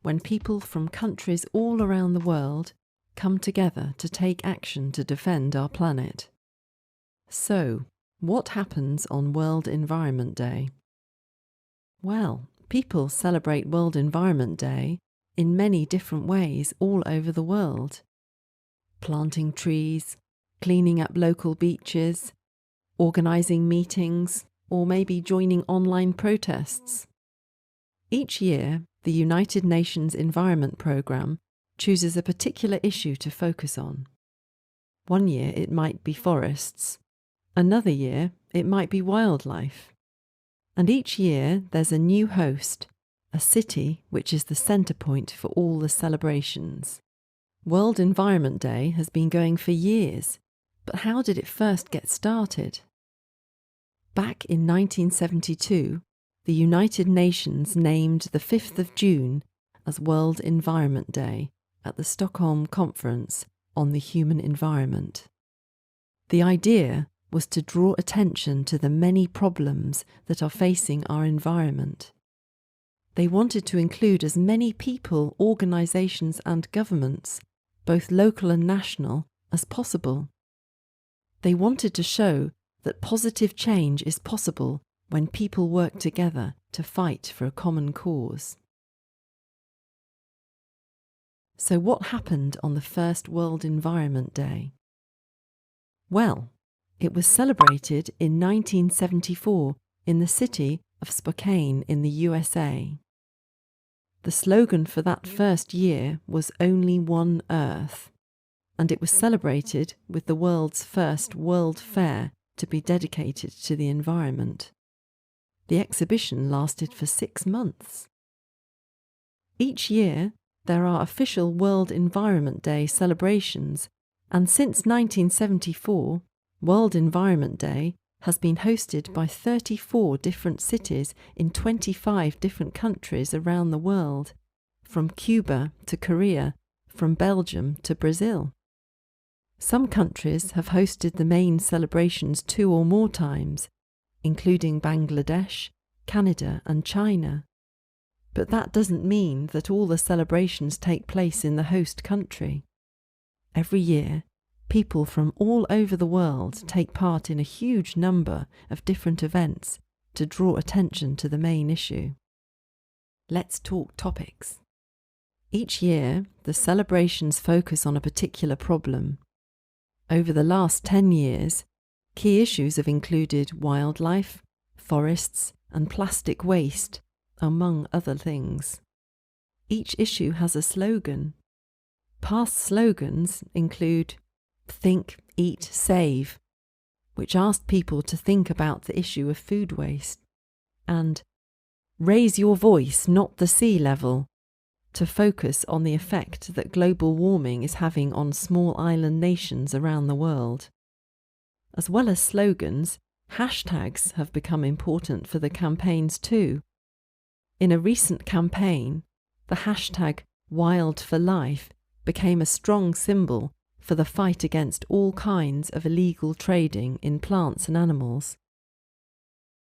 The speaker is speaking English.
when people from countries all around the world come together to take action to defend our planet. So, what happens on World Environment Day? Well, people celebrate World Environment Day in many different ways all over the world. Planting trees, cleaning up local beaches, organising meetings, or maybe joining online protests. Each year, the United Nations Environment Programme chooses a particular issue to focus on. One year it might be forests, another year it might be wildlife. And each year there's a new host, a city which is the centre point for all the celebrations. World Environment Day has been going for years, but how did it first get started? Back in 1972, the United Nations named the 5th of June as World Environment Day at the Stockholm Conference on the Human Environment. The idea was to draw attention to the many problems that are facing our environment. They wanted to include as many people, organisations and governments, both local and national, as possible. They wanted to show that positive change is possible when people work together to fight for a common cause. So what happened on the first World Environment Day? Well, it was celebrated in 1974 in the city of Spokane in the USA. The slogan for that first year was Only One Earth, and it was celebrated with the world's first World Fair to be dedicated to the environment. The exhibition lasted for 6 months. Each year, there are official World Environment Day celebrations, and since 1974, World Environment Day has been hosted by 34 different cities in 25 different countries around the world, from Cuba to Korea, from Belgium to Brazil. Some countries have hosted the main celebrations 2 or more times, including Bangladesh, Canada and China. But that doesn't mean that all the celebrations take place in the host country. Every year, people from all over the world take part in a huge number of different events to draw attention to the main issue. Let's talk topics. Each year, the celebrations focus on a particular problem. Over the last 10 years, key issues have included wildlife, forests, and plastic waste, among other things. Each issue has a slogan. Past slogans include Think, Eat, Save, which asked people to think about the issue of food waste, and Raise Your Voice, Not the Sea Level, to focus on the effect that global warming is having on small island nations around the world. As well as slogans, hashtags have become important for the campaigns too. In a recent campaign, the hashtag #WildForLife became a strong symbol for the fight against all kinds of illegal trading in plants and animals,